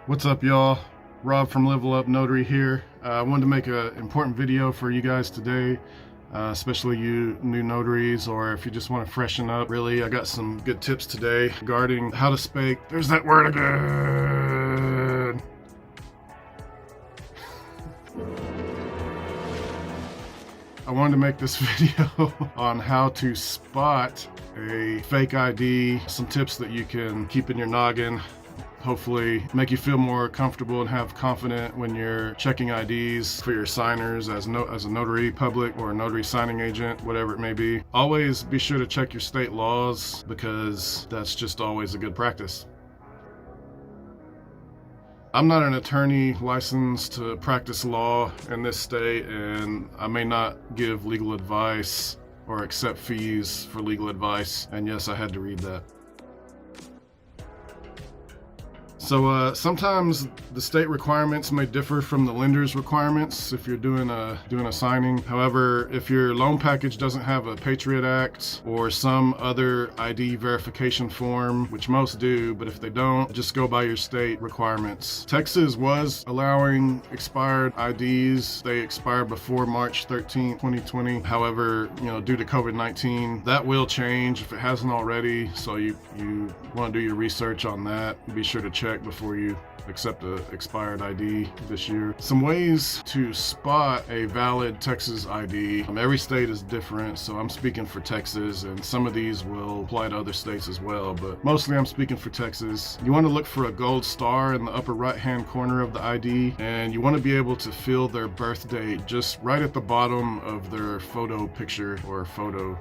What's up, y'all? Rob from Level Up Notary here. I wanted to make an important video for you guys today, especially you new notaries, or if you just want to freshen up. Really, I got some good tips today regarding how to spake. There's that word again. I wanted to make this video on how to spot a fake ID, some tips that you can keep in your noggin, hopefully make you feel more comfortable and have confident when you're checking IDs for your signers as a notary public or a notary signing agent, whatever it may be. Always be sure to check your state laws because that's just always a good practice. I'm not an attorney licensed to practice law in this state, and I may not give legal advice or accept fees for legal advice. And yes, I had to read that. So sometimes the state requirements may differ from the lender's requirements if you're doing a signing. However, if your loan package doesn't have a Patriot Act or some other ID verification form, which most do, but if they don't, just go by your state requirements. Texas was allowing expired IDs. They expired before March 13, 2020. However, due to COVID-19, that will change if it hasn't already. So you want to do your research on that. Be sure to check before you accept an expired ID this year. Some ways to spot a valid Texas ID. Every state is different, so I'm speaking for Texas, and some of these will apply to other states as well, but mostly I'm speaking for Texas. You want to look for a gold star in the upper right-hand corner of the ID, and you want to be able to feel their birth date just right at the bottom of their photo picture or photo.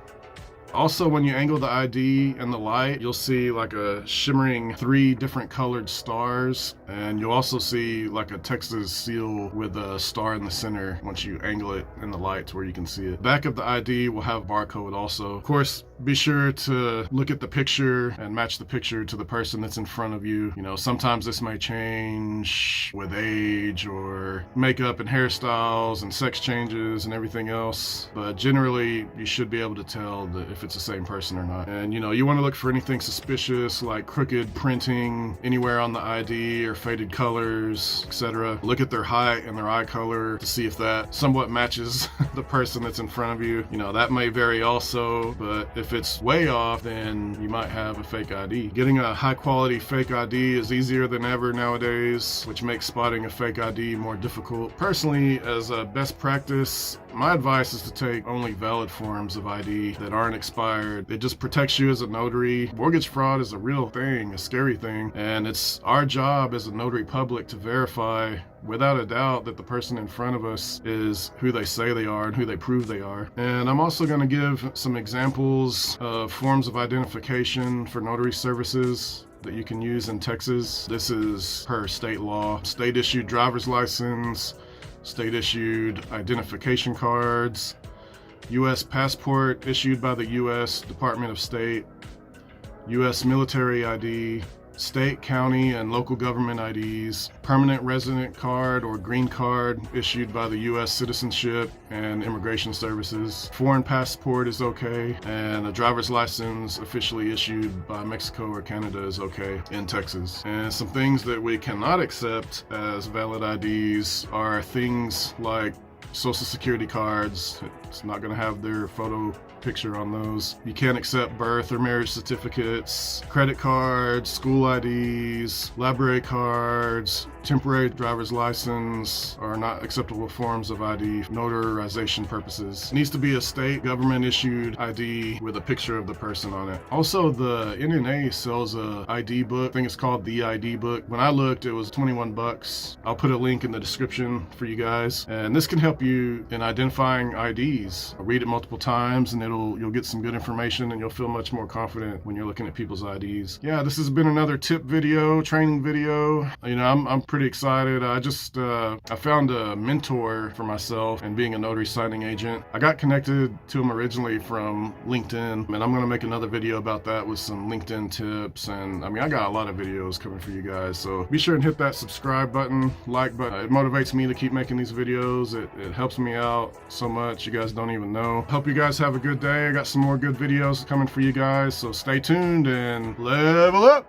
Also, when you angle the ID in the light, you'll see like a shimmering 3 different colored stars, and you'll also see like a Texas seal with a star in the center once you angle it in the light to where you can see it. Back of the ID will have a barcode also. Of course, be sure to look at the picture and match the picture to the person that's in front of you. Sometimes this may change with age or makeup and hairstyles and sex changes and everything else, but generally you should be able to tell that if it's the same person or not. And you want to look for anything suspicious like crooked printing anywhere on the ID or faded colors, etc. Look at their height and their eye color to see if that somewhat matches the person that's in front of you. That may vary also, but if it's way off, then you might have a fake ID. Getting a high quality fake ID is easier than ever nowadays, which makes spotting a fake ID more difficult. Personally, as a best practice, my advice is to take only valid forms of ID that aren't expired. It just protects you as a notary. Mortgage fraud is a real thing, a scary thing, and it's our job as a notary public to verify without a doubt that the person in front of us is who they say they are and who they prove they are. And I'm also going to give some examples of forms of identification for notary services that you can use in Texas. This is per state law. State issued driver's license, state issued identification cards, U.S. passport issued by the U.S. Department of State, U.S. military ID, state, county, and local government IDs, permanent resident card or green card issued by the U.S. Citizenship and Immigration Services. Foreign passport is okay, and a driver's license officially issued by Mexico or Canada is okay in Texas. And some things that we cannot accept as valid IDs are things like Social Security cards. It's not going to have their photo picture on those. You can't accept birth or marriage certificates, credit cards, school IDs, library cards, temporary driver's license are not acceptable forms of ID for notarization purposes. It needs to be a state government issued ID with a picture of the person on it. Also, the NNA sells a ID book. I think it's called the ID book. When I looked, it was 21 bucks. I'll put a link in the description for you guys. And this can help you in identifying IDs. Read it multiple times and you'll get some good information, and you'll feel much more confident when you're looking at people's IDs. Yeah, this has been another tip video, training video. I'm pretty excited. I found a mentor for myself in being a notary signing agent. I got connected to him originally from LinkedIn, and I'm going to make another video about that with some LinkedIn tips. And I got a lot of videos coming for you guys, so be sure and hit that subscribe button, like button. It motivates me to keep making these videos. It helps me out so much, you guys don't even know. Hope you guys have a good day. I got some more good videos coming for you guys, so stay tuned and level up.